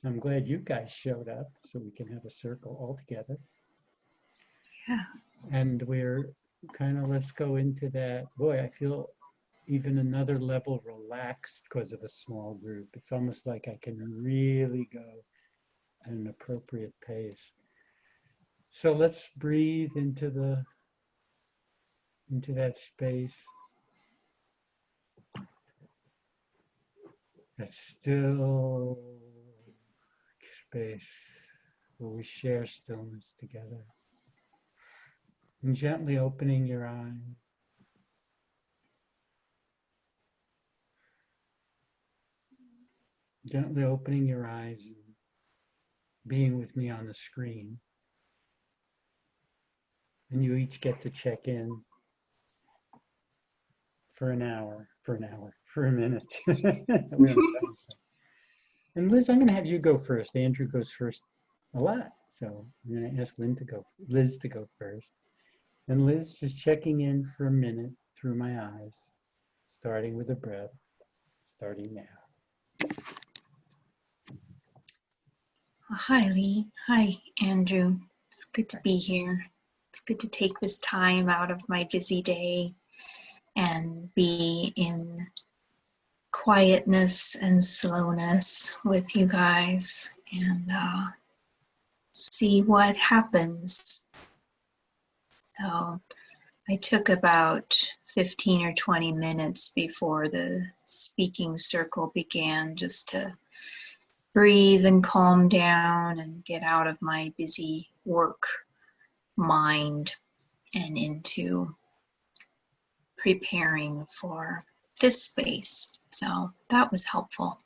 I'm glad you guys showed up so we can have a circle all together. Yeah. And we're kind of, let's go into that. Boy, I feel even another level relaxed because of a small group. It's almost like I can really go at an appropriate pace. So let's breathe into that space. That still space where we share stillness together. And gently opening your eyes. Gently opening your eyes and being with me on the screen. And you each get to check in for for a minute. We don't time stuff. And Liz, I'm going to have you go first. Andrew goes first a lot. So I'm going to ask Liz to go first. And Liz, just checking in for a minute through my eyes, starting with a breath, starting now. Hi, Lee. Hi, Andrew. It's good to be here. It's good to take this time out of my busy day and be in quietness and slowness with you guys and see what happens. So I took about 15 or 20 minutes before the speaking circle began just to breathe and calm down and get out of my busy work mind and into preparing for this space. So that was helpful.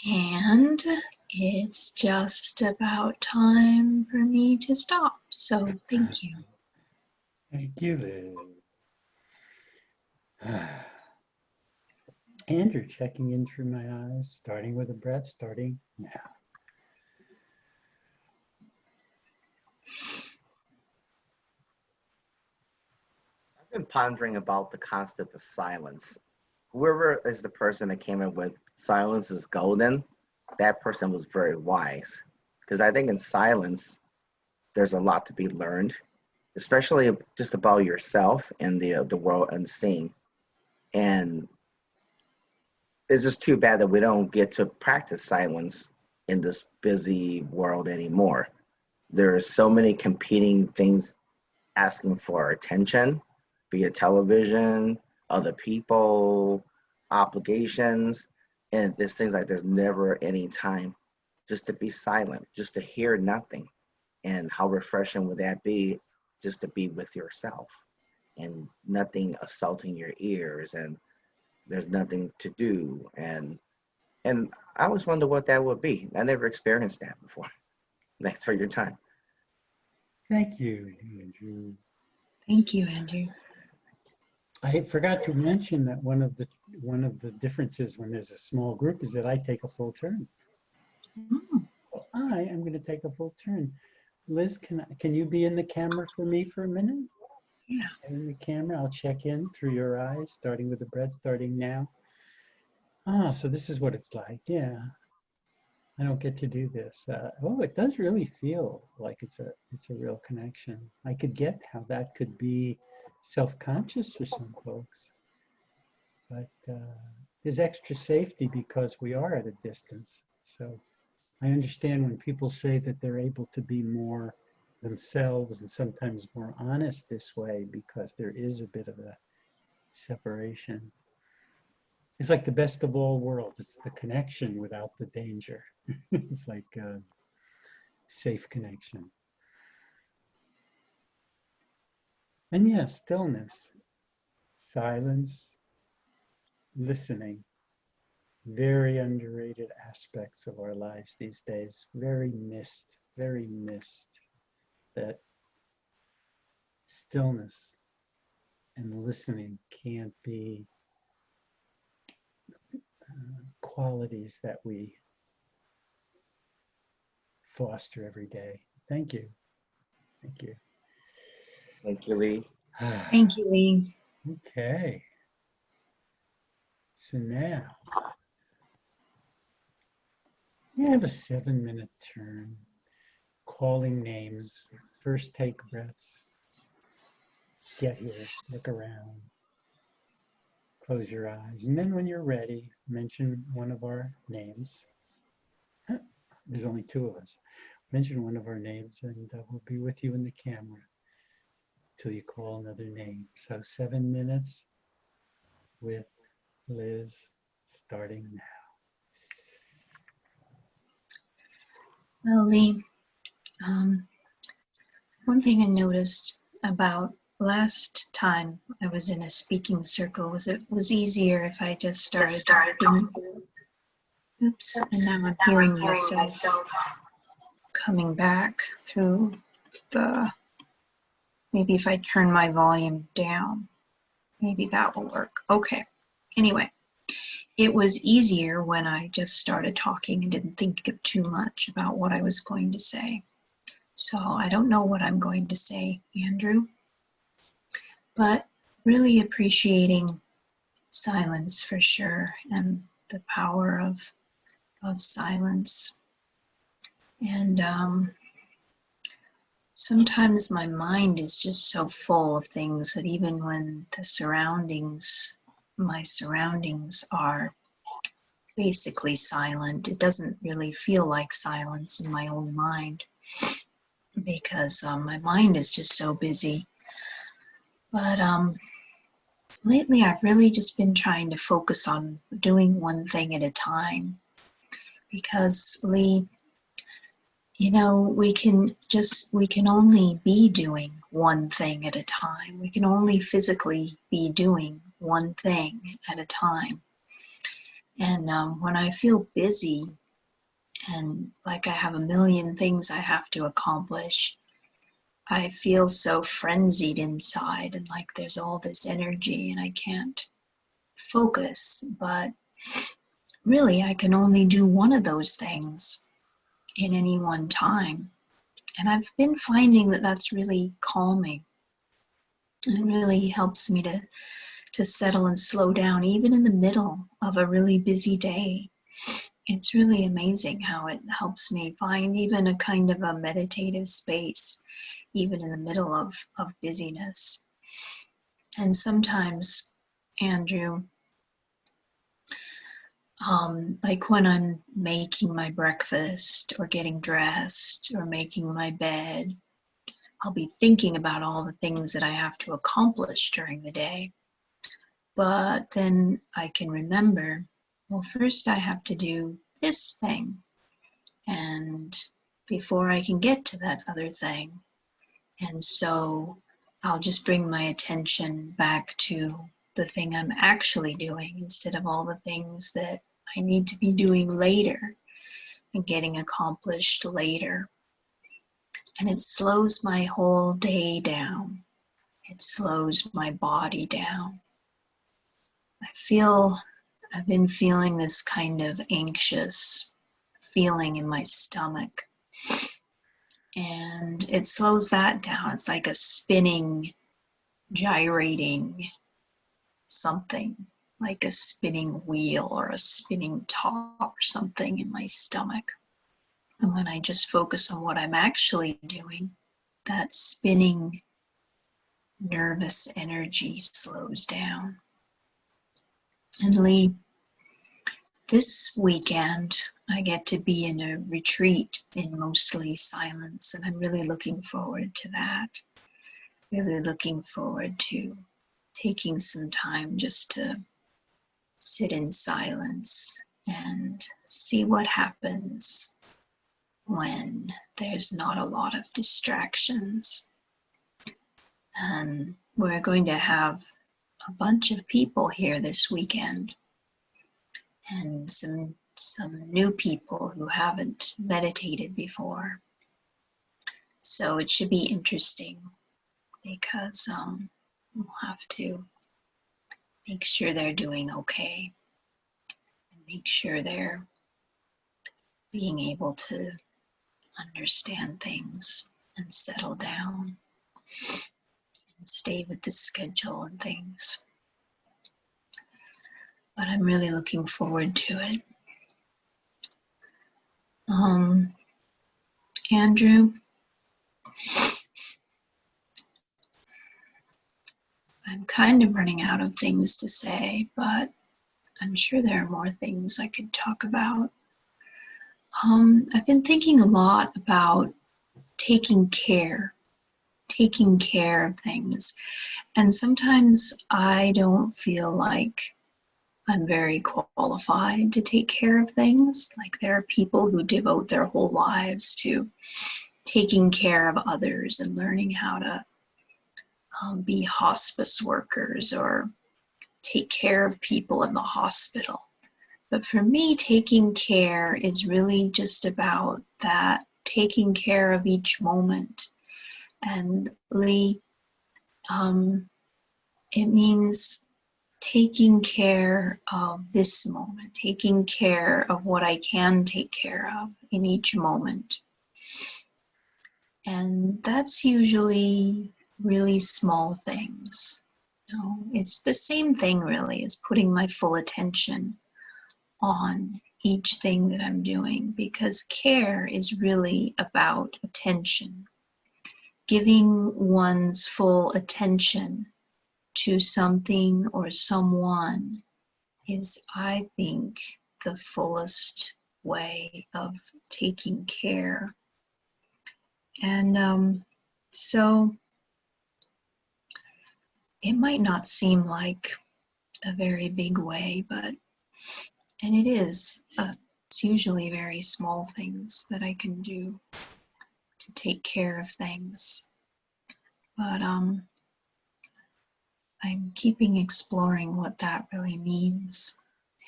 And it's just about time for me to stop. So thank you. Thank you, Liz. Andrew, checking in through my eyes, starting with a breath, starting now. I've been pondering about the concept of silence. Whoever is the person that came up with silence is golden, that person was very wise. Because I think in silence, there's a lot to be learned, especially just about yourself and the world unseen. And it's just too bad that we don't get to practice silence in this busy world anymore. There are so many competing things asking for our attention via television, other people, obligations, and there's things like there's never any time just to be silent, just to hear nothing. And how refreshing would that be just to be with yourself and nothing assaulting your ears and there's nothing to do and I always wonder what that would be. I never experienced that before. Thanks for your time. Thank you, Andrew. Thank you, Andrew. I forgot to mention that one of the differences when there's a small group is that I take a full turn. Mm. Well, I am going to take a full turn. Liz, can you be in the camera for me for a minute? Yeah. In the camera, I'll check in through your eyes, starting with the breath, starting now. So this is what it's like. Yeah, I don't get to do this. It does really feel like it's a real connection. I could get how that could be self-conscious for some folks, but there's extra safety because we are at a distance. So I understand when people say that they're able to be more themselves and sometimes more honest this way because there is a bit of a separation. It's like the best of all worlds. It's the connection without the danger. It's like a safe connection. And yeah, stillness, silence, listening, very underrated aspects of our lives these days. Very missed. That stillness and listening can't be qualities that we foster every day. Thank you. Thank you. Thank you, Lee. Thank you, Lee. Okay. So now, You have a 7-minute turn, calling names. First take breaths. Get here, look around, close your eyes. And then when you're ready, mention one of our names. There's only 2 of us. Mention one of our names and we'll be with you in the camera till you call another name. So 7 minutes with Liz starting now. Well, Lee, one thing I noticed about last time I was in a speaking circle was it was easier if I just started talking. Oops, and now I'm hearing myself coming back through the, maybe if I turn my volume down, maybe that will work. Okay, anyway, it was easier when I just started talking and didn't think too much about what I was going to say. So I don't know what I'm going to say, Andrew, but really appreciating silence for sure, and the power of silence. And sometimes my mind is just so full of things that even when my surroundings are basically silent, it doesn't really feel like silence in my own mind, because my mind is just so busy. But lately I've really just been trying to focus on doing one thing at a time, because Lee, you know, we can only be doing one thing at a time. We can only physically be doing one thing at a time. And when I feel busy and like I have a million things I have to accomplish, I feel so frenzied inside and like there's all this energy and I can't focus. But really, I can only do one of those things in any one time. And I've been finding that that's really calming. It really helps me to settle and slow down, even in the middle of a really busy day. It's really amazing how it helps me find even a kind of a meditative space, even in the middle of busyness. And sometimes, Andrew, like when I'm making my breakfast or getting dressed or making my bed, I'll be thinking about all the things that I have to accomplish during the day. But then I can remember, well, first I have to do this thing. And before I can get to that other thing. And so I'll just bring my attention back to the thing I'm actually doing instead of all the things that I need to be doing later and getting accomplished later. And it slows my whole day down. It slows my body down. I've been feeling this kind of anxious feeling in my stomach. And it slows that down. It's like a spinning, gyrating something, like a spinning wheel or a spinning top or something in my stomach. And when I just focus on what I'm actually doing, that spinning nervous energy slows down. And Lee, this weekend, I get to be in a retreat in mostly silence, and I'm really looking forward to that. Really looking forward to taking some time just to sit in silence and see what happens when there's not a lot of distractions. And we're going to have a bunch of people here this weekend, and some new people who haven't meditated before. So it should be interesting because we'll have to make sure they're doing okay and make sure they're being able to understand things and settle down and stay with the schedule and things. But I'm really looking forward to it. Andrew, I'm kind of running out of things to say, but I'm sure there are more things I could talk about. I've been thinking a lot about taking care of things. And sometimes I don't feel like I'm very qualified to take care of things. Like there are people who devote their whole lives to taking care of others and learning how to be hospice workers or take care of people in the hospital. But for me, taking care is really just about that, taking care of each moment. And Lee, it means taking care of this moment, taking care of what I can take care of in each moment. And that's usually really small things. You know, it's the same thing really as putting my full attention on each thing that I'm doing, because care is really about attention. Giving one's full attention to something or someone is, I think, the fullest way of taking care. And so it might not seem like a very big way, and it is. It's usually very small things that I can do to take care of things. But I'm keeping exploring what that really means.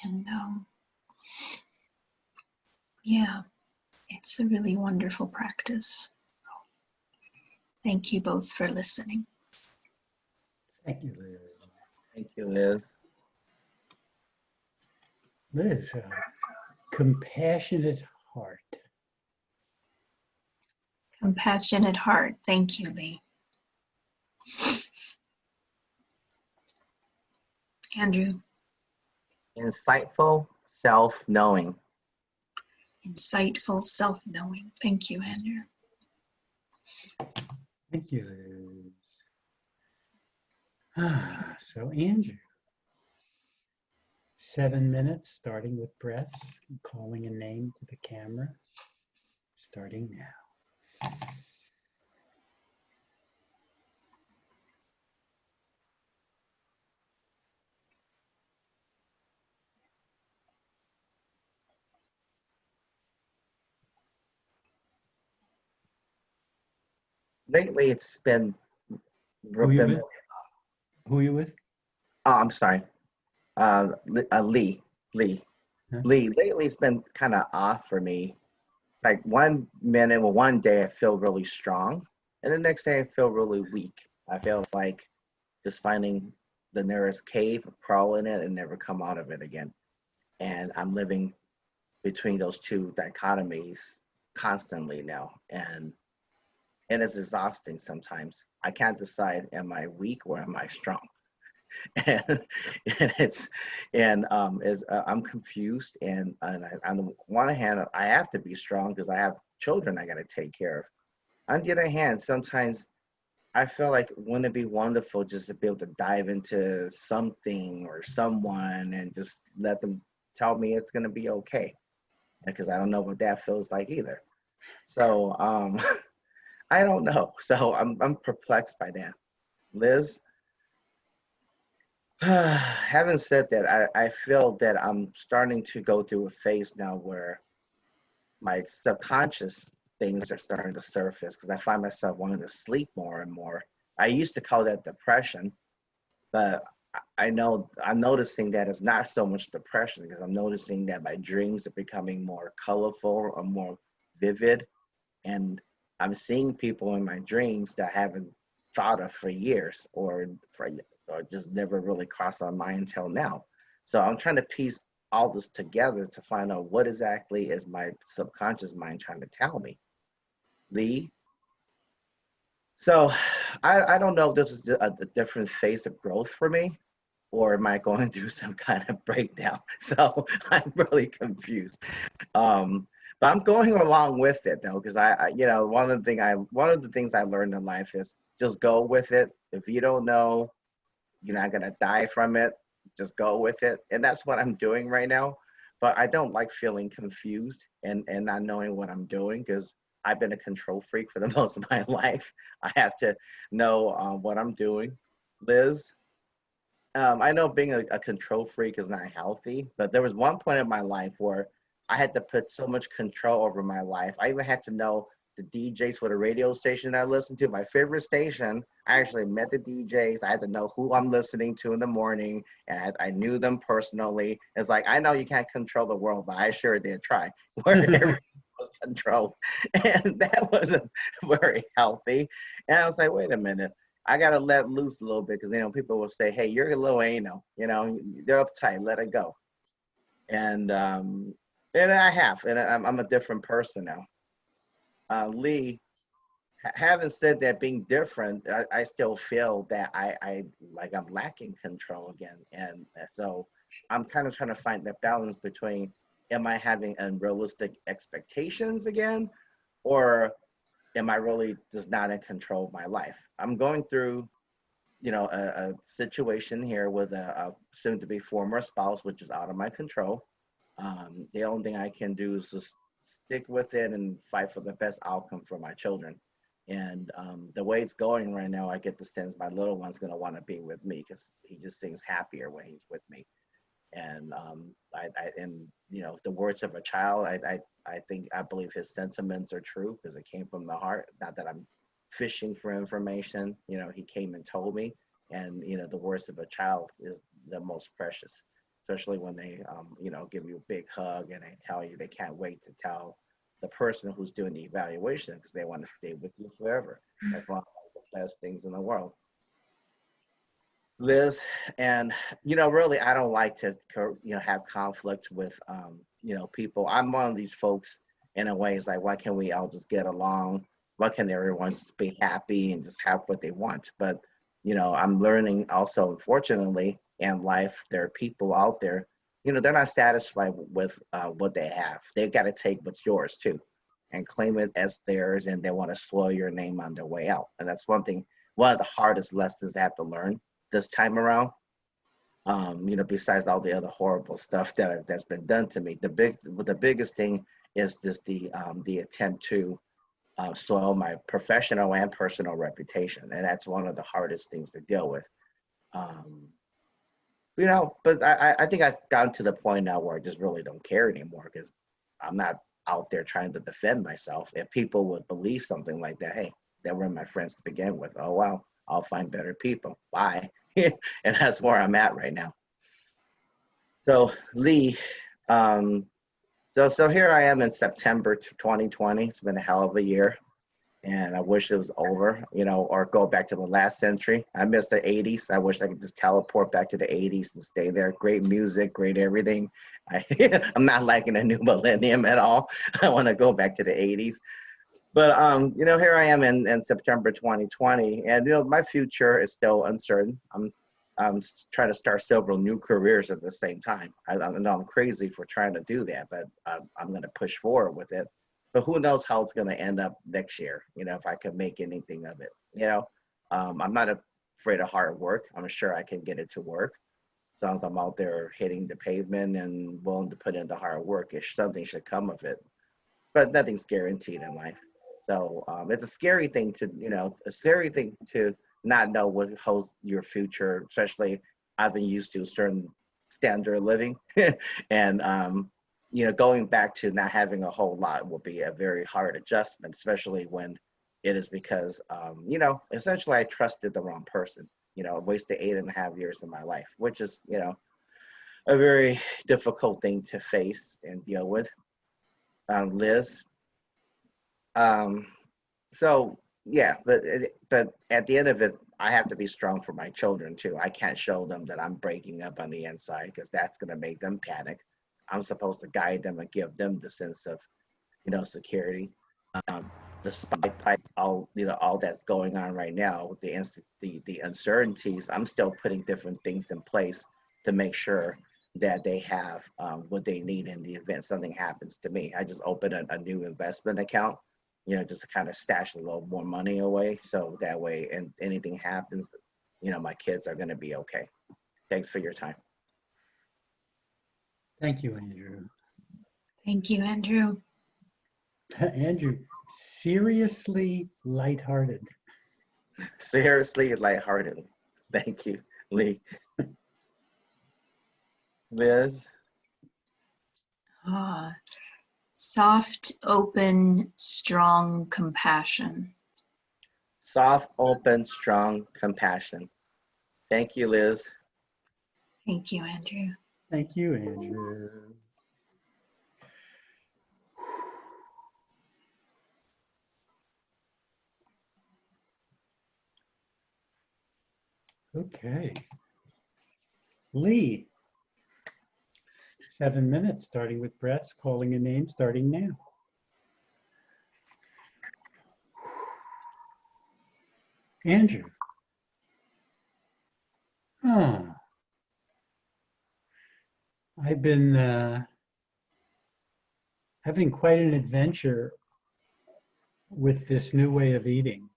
And yeah, it's a really wonderful practice. Thank you both for listening. Thank you, Liz. Thank you, Liz. Liz, compassionate heart. Compassionate heart. Thank you, Lee. Andrew. Insightful self-knowing. Insightful self-knowing. Thank you, Andrew. Thank you, Liz. So Andrew, 7 minutes, starting with breaths, calling a name to the camera, starting now. Lately, it's been. Who are you with? Who are you with? Oh, I'm sorry. Lee. Huh? Lee. Lately, it's been kind of off for me. Like one minute, well, one day I feel really strong, and the next day I feel really weak. I feel like just finding the nearest cave, crawl in it, and never come out of it again. And I'm living between those two dichotomies constantly now, and it's exhausting sometimes. I can't decide, am I weak or am I strong? and I'm confused, and on the one hand I have to be strong because I have children I got to take care of. On the other hand, sometimes I feel like wouldn't it be wonderful just to be able to dive into something or someone and just let them tell me it's going to be okay, because I don't know what that feels like either. So I don't know. So I'm perplexed by that. Liz, having said that, I feel that I'm starting to go through a phase now where my subconscious things are starting to surface, because I find myself wanting to sleep more and more. I used to call that depression, but I'm noticing that it's not so much depression, because I'm noticing that my dreams are becoming more colorful or more vivid, and I'm seeing people in my dreams that I haven't thought of for years, or just never really crossed my mind until now. So I'm trying to piece all this together to find out what exactly is my subconscious mind trying to tell me. Lee? So I don't know if this is a different phase of growth for me, or am I going through some kind of breakdown? So I'm really confused. But I'm going along with it though, because you know, one of the things I learned in life is just go with it. If you don't know, you're not gonna die from it. Just go with it, and that's what I'm doing right now. But I don't like feeling confused and not knowing what I'm doing because I've been a control freak for the most of my life. I have to know what I'm doing. Liz, I know being a control freak is not healthy, but there was one point in my life where I had to put so much control over my life. I even had to know the DJs for the radio station I listened to. My favorite station, I actually met the DJs. I had to know who I'm listening to in the morning, and I knew them personally. It's like, I know you can't control the world, but I sure did try. Where everything was controlled. And that wasn't very healthy. And I was like, wait a minute. I gotta let loose a little bit because you know people will say, "Hey, you're a little anal," you know, they're uptight, let it go. And and I have, and I'm a different person now. Lee, having said that, being different, I still feel that I like I'm lacking control again, and so I'm kind of trying to find that balance between am I having unrealistic expectations again, or am I really just not in control of my life? I'm going through you know, a situation here with a soon to be former spouse, which is out of my control. The only thing I can do is just stick with it and fight for the best outcome for my children. And the way it's going right now, I get the sense my little one's going to want to be with me because he just seems happier when he's with me. And and you know, the words of a child, I think I believe his sentiments are true because it came from the heart. Not that I'm fishing for information. You know, he came and told me, and you know, the words of a child is the most precious, especially when they, you know, give you a big hug and they tell you they can't wait to tell the person who's doing the evaluation because they want to stay with you forever. That's one of the best things in the world. Liz, and you know, really, I don't like to, you know, have conflicts with, you know, people. I'm one of these folks in a way. It's like, why can't we all just get along? Why can't everyone just be happy and just have what they want? But you know, I'm learning also, unfortunately, in life, there are people out there, you know, they're not satisfied with what they have. They've got to take what's yours too, and claim it as theirs, and they want to spoil your name on their way out. And that's one thing, one of the hardest lessons I have to learn this time around. You know, besides all the other horrible stuff that's been done to me, the biggest thing is just the attempt to soil my professional and personal reputation, and that's one of the hardest things to deal with. Um, you know, but I think I've gotten to the point now where I just really don't care anymore because I'm not out there trying to defend myself. If people would believe something like that, hey, they were my friends to begin with. Oh well, I'll find better people. Bye. And that's where I'm at right now. So Lee, um, so here I am in September 2020. It's been a hell of a year, and I wish it was over, you know, or go back to the last century. I miss the 80s. I wish I could just teleport back to the 80s and stay there. Great music, great everything. I'm not liking the new millennium at all. I want to go back to the 80s. But you know, here I am in September 2020, and you know, my future is still uncertain. I'm trying to start several new careers at the same time. I know I'm crazy for trying to do that, but I'm going to push forward with it. But who knows how it's going to end up next year? You know, if I can make anything of it. You know, I'm not afraid of hard work. I'm sure I can get it to work. As long as I'm out there hitting the pavement and willing to put in the hard work, if something should come of it. But nothing's guaranteed in life. So it's a scary thing to, you know, a scary thing to not know what holds your future, especially I've been used to a certain standard of living. And, you know, going back to not having a whole lot will be a very hard adjustment, especially when it is because, you know, essentially I trusted the wrong person. You know, I wasted 8.5 years of my life, which is, you know, a very difficult thing to face and deal with. Liz, um, so yeah, but at the end of it, I have to be strong for my children too. I can't show them that I'm breaking up on the inside because that's gonna make them panic. I'm supposed to guide them and give them the sense of, you know, security. Um, despite all, you know, all that's going on right now, with the uncertainties, I'm still putting different things in place to make sure that they have what they need in the event something happens to me. I just open a new investment account, just to kind of stash a little more money away. So that way, and anything happens, my kids are going to be okay. Thanks for your time. Thank you, Andrew. Thank you, Andrew. Andrew, seriously lighthearted. Seriously lighthearted. Thank you, Lee. Liz? Soft, open, strong compassion. Soft, open, strong compassion. Thank you, Liz. Thank you, Andrew. Thank you, Andrew. Okay. Lee. 7 minutes, starting with breaths, calling a name, starting now. Andrew. I've been having quite an adventure with this new way of eating.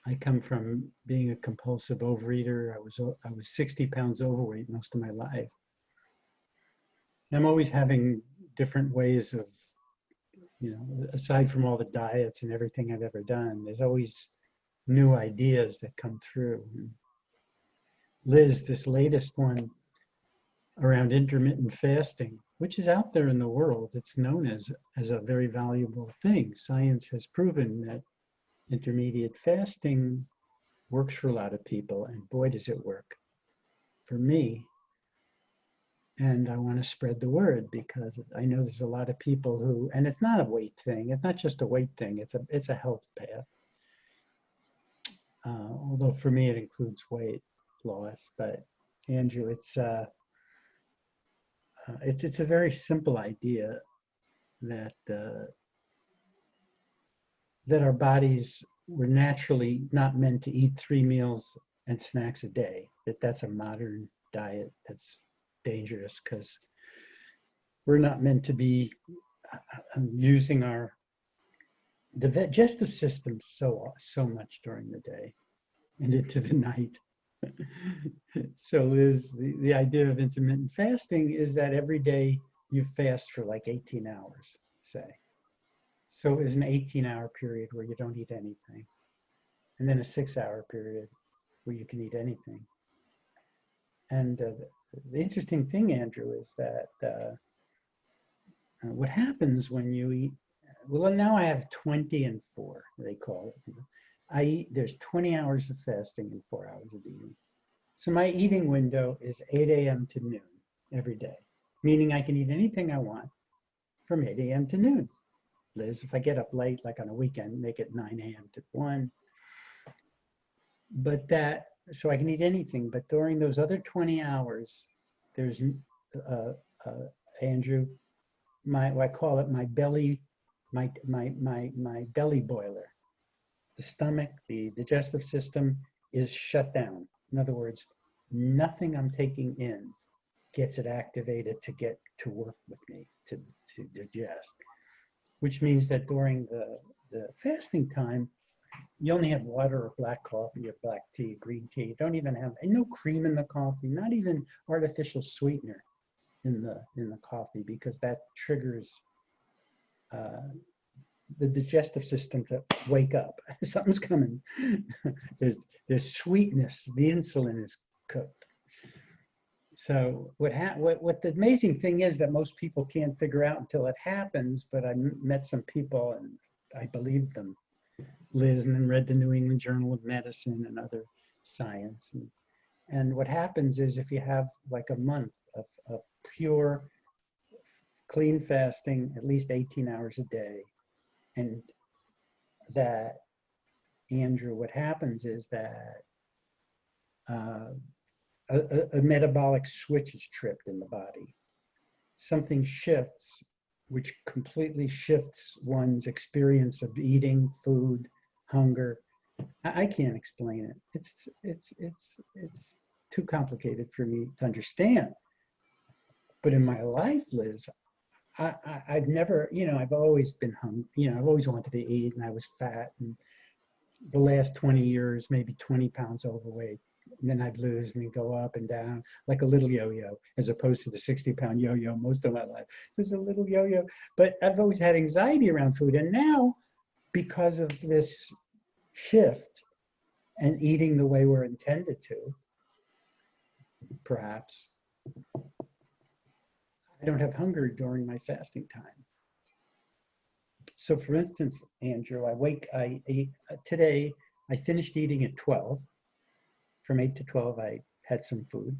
I come from being a compulsive overeater. I was 60 pounds overweight most of my life. I'm always having different ways of, aside from all the diets and everything I've ever done, there's always new ideas that come through. Liz, this latest one around intermittent fasting, which is out there in the world, it's known as a very valuable thing. Science has proven that intermediate fasting works for a lot of people, and boy, does it work for me. And I want to spread the word because I know there's a lot of people who, and it's not a weight thing. It's not just a weight thing. It's a health path. Although for me it includes weight loss. But Andrew, it's a very simple idea that our bodies were naturally not meant to eat 3 meals and snacks a day. That's a modern diet that's dangerous because we're not meant to be using the digestive system so much during the day and into the night. So the idea of intermittent fasting is that every day you fast for like 18 hours, say. So it's an 18-hour period where you don't eat anything, and then a 6-hour period where you can eat anything. And the interesting thing, Andrew, is that what happens when you eat, well, now I have 20 and 4, they call it. There's 20 hours of fasting and 4 hours of eating. So my eating window is 8 a.m. to noon every day, meaning I can eat anything I want from 8 a.m. to noon. Liz, if I get up late, like on a weekend, make it 9 a.m. to 1. But so I can eat anything, but during those other 20 hours, there's, Andrew, I call it my belly boiler. The stomach, the digestive system is shut down. In other words, nothing I'm taking in gets it activated to get to work with me, to digest, which means that during the fasting time, you only have water or black coffee or black tea, green tea. You don't even have no cream in the coffee, not even artificial sweetener in the coffee, because that triggers the digestive system to wake up. Something's coming. There's sweetness. The insulin is cooked. So what the amazing thing is that most people can't figure out until it happens, but I met some people and I believed them, Liz, and then read the New England Journal of Medicine and other science. And what happens is if you have like a month of pure, clean fasting, at least 18 hours a day, and that, Andrew, what happens is that a metabolic switch is tripped in the body. Something shifts, which completely shifts one's experience of eating, food, hunger. I can't explain it. It's too complicated for me to understand. But in my life, Liz, I've never, I've always been hungry. I've always wanted to eat, and I was fat. And the last 20 years, maybe 20 pounds overweight. And then I'd lose and then go up and down like a little yo-yo, as opposed to the 60-pound yo-yo most of my life. There's a little yo-yo. But I've always had anxiety around food. And now, because of this shift and eating the way we're intended to, perhaps, I don't have hunger during my fasting time. So for instance, Andrew, today I finished eating at 12. From 8 to 12, I had some food.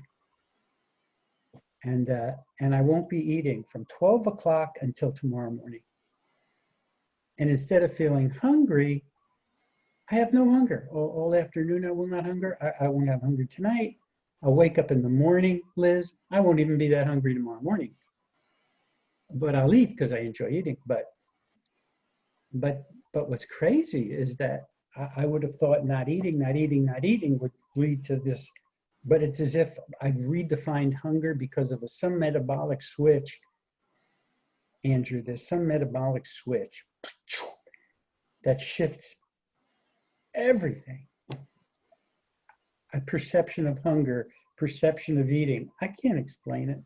And I won't be eating from 12 o'clock until tomorrow morning. And instead of feeling hungry, I have no hunger. All afternoon, I will not hunger. I won't have hunger tonight. I'll wake up in the morning, Liz. I won't even be that hungry tomorrow morning. But I'll eat because I enjoy eating. But what's crazy is that I would have thought not eating would lead to this. But it's as if I've redefined hunger because of some metabolic switch. Andrew, there's some metabolic switch that shifts everything. A perception of hunger, perception of eating. I can't explain it.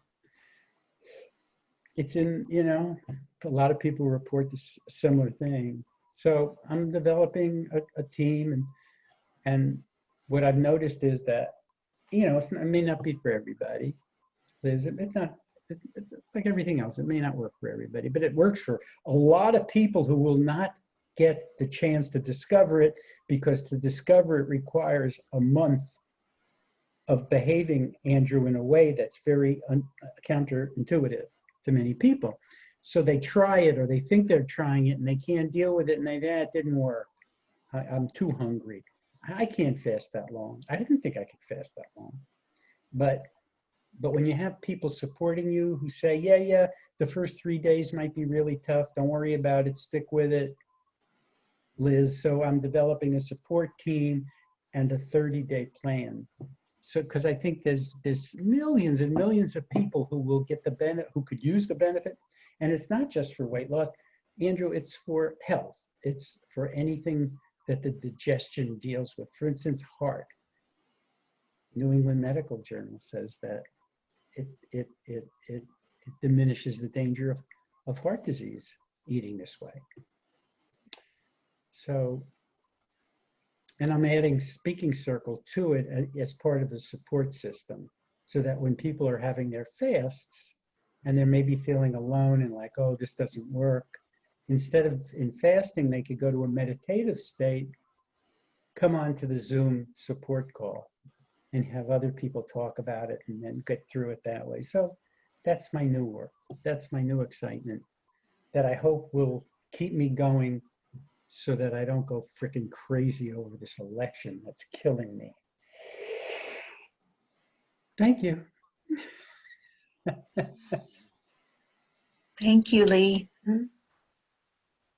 It's in, a lot of people report this similar thing. So I'm developing a team, and what I've noticed is that, it may not be for everybody. Liz, it's like everything else. It may not work for everybody, but it works for a lot of people who will not get the chance to discover it, because to discover it requires a month of behaving, Andrew, in a way that's very counterintuitive to many people. So they try it, or they think they're trying it, and they can't deal with it, and it didn't work. I'm too hungry. I can't fast that long. I didn't think I could fast that long. But when you have people supporting you who say, yeah, the first 3 days might be really tough. Don't worry about it. Stick with it, Liz. So I'm developing a support team and a 30-day plan. So, because I think there's millions and millions of people who will get the benefit, who could use the benefit. And it's not just for weight loss, Andrew, it's for health. It's for anything that the digestion deals with. For instance, heart. New England Medical Journal says that it diminishes the danger of heart disease eating this way. So, and I'm adding Speaking Circle to it as part of the support system, so that when people are having their fasts and they're maybe feeling alone and like, oh, this doesn't work, instead of in fasting, they could go to a meditative state, come on to the Zoom support call and have other people talk about it and then get through it that way. So that's my new work. That's my new excitement that I hope will keep me going, so that I don't go freaking crazy over this election that's killing me. Thank you. Thank you, Lee.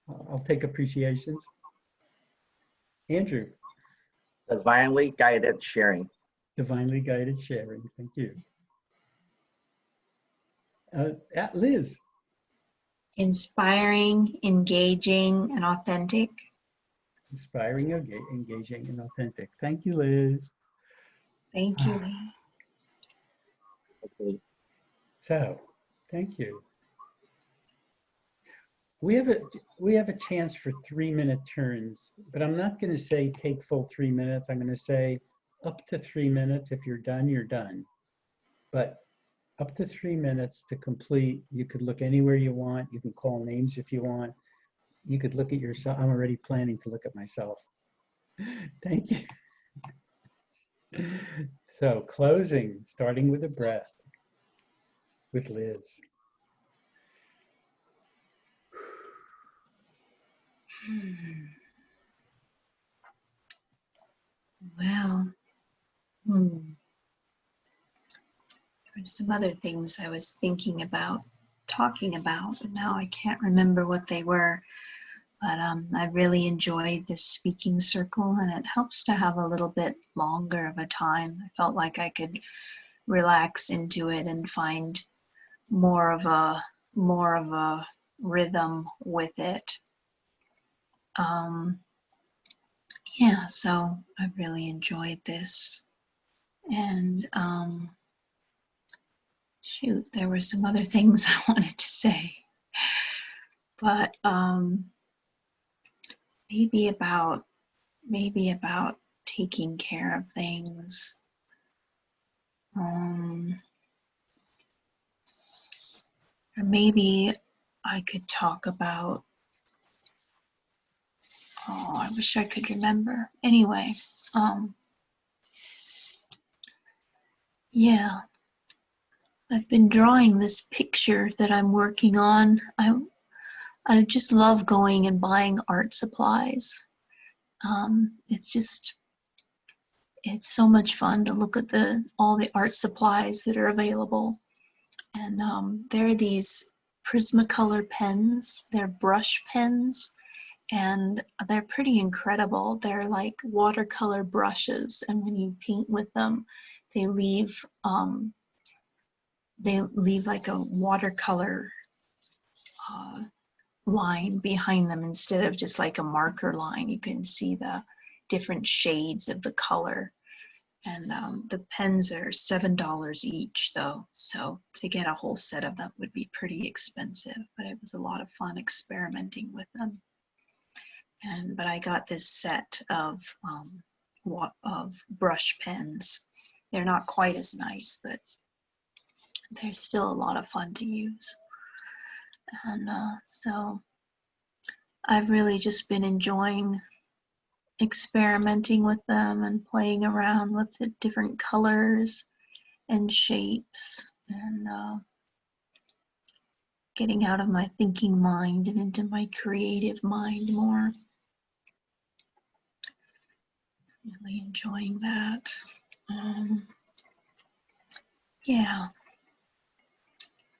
I'll take appreciations. Andrew. Divinely guided sharing. Divinely guided sharing. Thank you. Liz. Inspiring, engaging, and authentic. Inspiring, engaging, and authentic. Thank you, Liz. Thank you, Lee. Okay. So, thank you. We have a chance for 3-minute turns, but I'm not going to say take full 3 minutes. I'm going to say up to 3 minutes. If you're done, you're done. But up to 3 minutes to complete. You could look anywhere you want. You can call names if you want. You could look at yourself. I'm already planning to look at myself. Thank you. So closing, starting with the breath, with Liz. Well, there were some other things I was thinking about, talking about, but now I can't remember what they were. But I really enjoyed this speaking circle, and it helps to have a little bit longer of a time. I felt like I could relax into it and find more of a rhythm with it. Yeah, so I really enjoyed this. And shoot, there were some other things I wanted to say, but maybe about taking care of things. Or maybe I could talk about, oh, I wish I could remember. Anyway, yeah, I've been drawing this picture that I'm working on. I just love going and buying art supplies. It's so much fun to look at all the art supplies that are available. And there are these Prismacolor pens. They're brush pens, and they're pretty incredible. They're like watercolor brushes, and when you paint with them, they leave like a watercolor line behind them instead of just like a marker line. You can see the different shades of the color. And the pens are $7 each though, so to get a whole set of them would be pretty expensive, but it was a lot of fun experimenting with them. But I got this set of brush pens. They're not quite as nice, but they're still a lot of fun to use. And so I've really just been enjoying experimenting with them and playing around with the different colors and shapes, and getting out of my thinking mind and into my creative mind more. Really enjoying that. Yeah,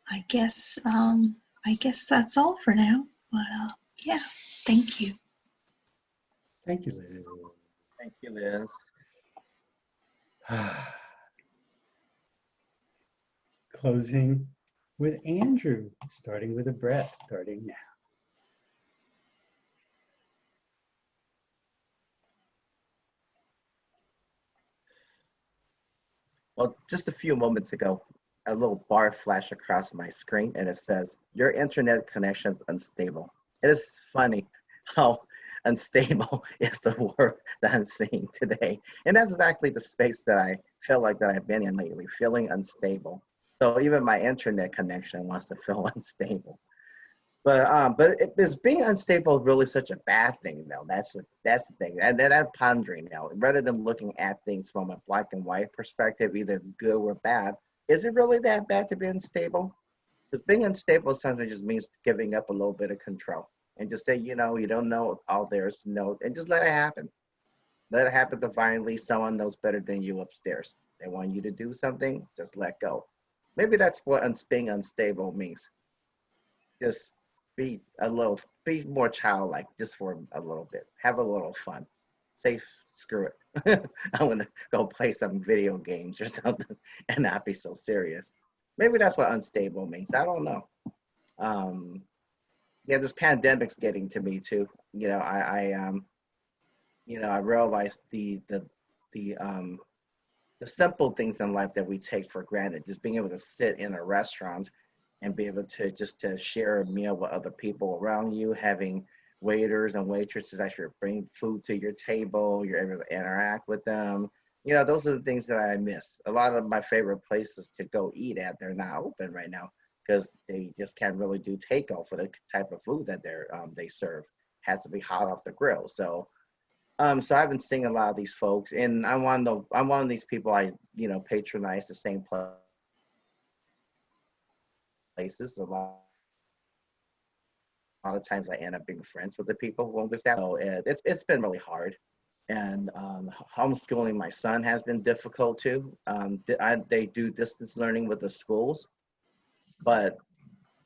I guess that's all for now. But yeah, thank you. Thank you, Liz. Thank you, Liz. Closing with Andrew, starting with a breath, starting now. Well, just a few moments ago, a little bar flashed across my screen and it says, "Your internet connection is unstable." It is funny how unstable is the word that I'm seeing today. And that's exactly the space that I feel like that I've been in lately, feeling unstable. So even my internet connection wants to feel unstable. But is being unstable really such a bad thing though? That's the thing. And then I'm pondering now, rather than looking at things from a black and white perspective, either good or bad, is it really that bad to be unstable? Because being unstable sometimes just means giving up a little bit of control and just say, you know, you don't know all there is to know, and just let it happen. Let it happen divinely. Someone knows better than you upstairs. They want you to do something, just let go. Maybe that's what being unstable means. Just be more childlike just for a little bit. Have a little fun. Say, screw it. I want to go play some video games or something and not be so serious. Maybe that's what unstable means. I don't know. Yeah, this pandemic's getting to me too. You know, I realized the simple things in life that we take for granted, just being able to sit in a restaurant and be able to just to share a meal with other people around you, having waiters and waitresses actually bring food to your table, you're able to interact with them. You know, those are the things that I miss. A lot of my favorite places to go eat at, they're not open right now because they just can't really do takeout for the type of food that they serve. Has to be hot off the grill. So I've been seeing a lot of these folks, and I'm one of these people I patronize the same places a lot of times I end up being friends with the people who own this app. So it's been really hard, and homeschooling my son has been difficult too. They do distance learning with the schools, but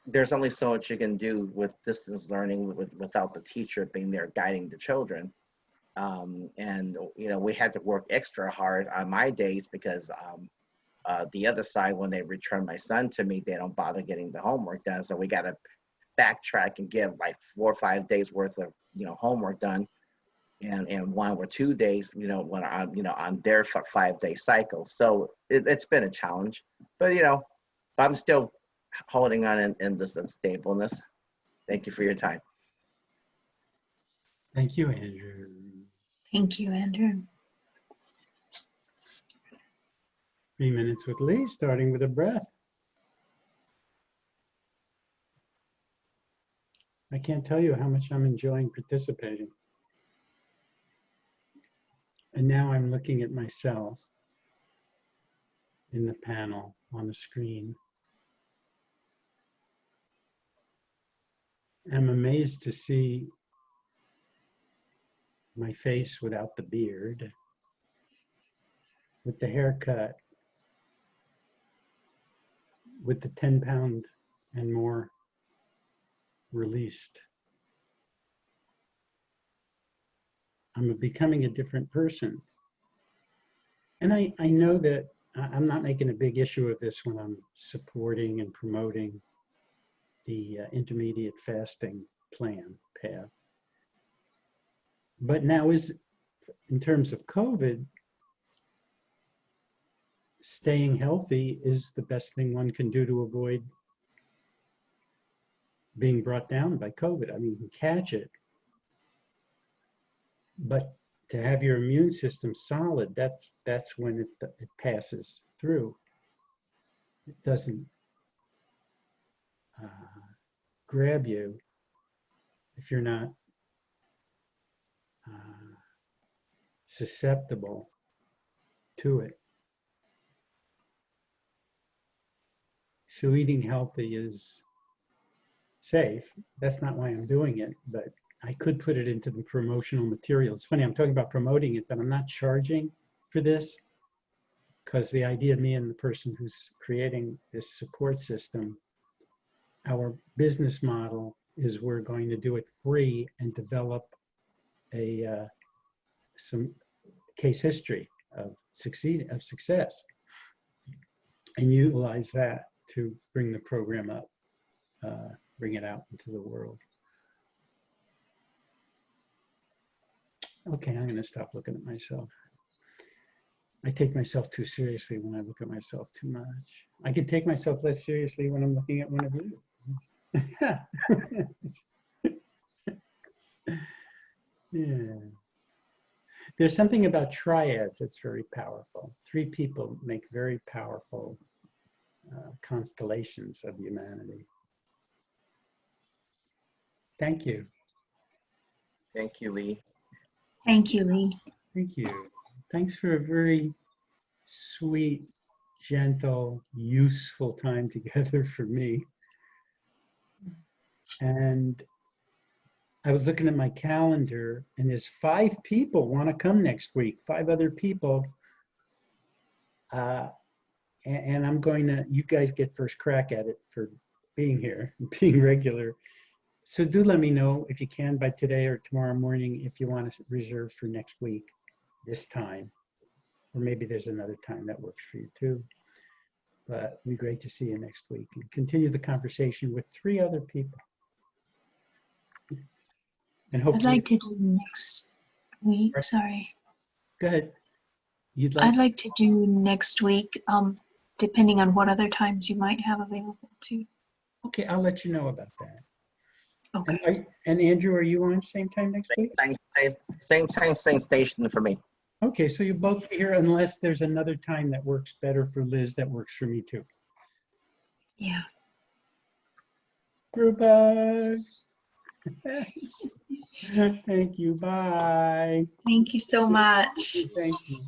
there's only so much you can do with distance learning without the teacher being there guiding the children. And we had to work extra hard on my days because the other side, when they return my son to me, they don't bother getting the homework done. So we got to backtrack and get like 4 or 5 days worth of, homework done, and 1 or 2 days, when I'm, on their 5-day cycle. So it's been a challenge, but I'm still holding on in this unstableness. Thank you for your time. Thank you, Andrew. Thank you, Andrew. 3 minutes with Lee, starting with a breath. I can't tell you how much I'm enjoying participating. And now I'm looking at myself in the panel on the screen. I'm amazed to see my face without the beard, with the haircut, with the 10-pound and more released. I'm becoming a different person. And I know that I'm not making a big issue of this when I'm supporting and promoting the intermediate fasting plan path. But now in terms of COVID, staying healthy is the best thing one can do to avoid being brought down by COVID. I mean, you can catch it, but to have your immune system solid, that's when it passes through. It doesn't grab you if you're not susceptible to it. So eating healthy is safe. That's not why I'm doing it, but I could put it into the promotional material. It's funny, I'm talking about promoting it, but I'm not charging for this, because the idea of me and the person who's creating this support system, our business model is we're going to do it free and develop some case history of success, and utilize that to bring the program up, bring it out into the world. Okay, I'm going to stop looking at myself. I take myself too seriously when I look at myself too much. I could take myself less seriously when I'm looking at one of you. Yeah. There's something about triads that's very powerful. 3 people make very powerful constellations of humanity. Thank you. Thank you, Lee. Thank you, Lee. Thank you. Thanks for a very sweet, gentle, useful time together for me. And I was looking at my calendar, and there's 5 people want to come next week, 5 other people. And I'm going to, you guys get first crack at it for being here, being regular. So do let me know if you can by today or tomorrow morning if you want to reserve for next week, this time. Or maybe there's another time that works for you too. But it'd be great to see you next week and continue the conversation with 3 other people. And hopefully, I'd like to do next week, sorry. Go ahead. You'd like? I'd like to do next week, depending on what other times you might have available too. Okay, I'll let you know about that. Okay. And Andrew, are you on same time next week? Same time, same station for me. Okay, so you'll both be here unless there's another time that works better for Liz that works for me too. Yeah. Group hug. Thank you. Bye. Thank you so much. Thank you.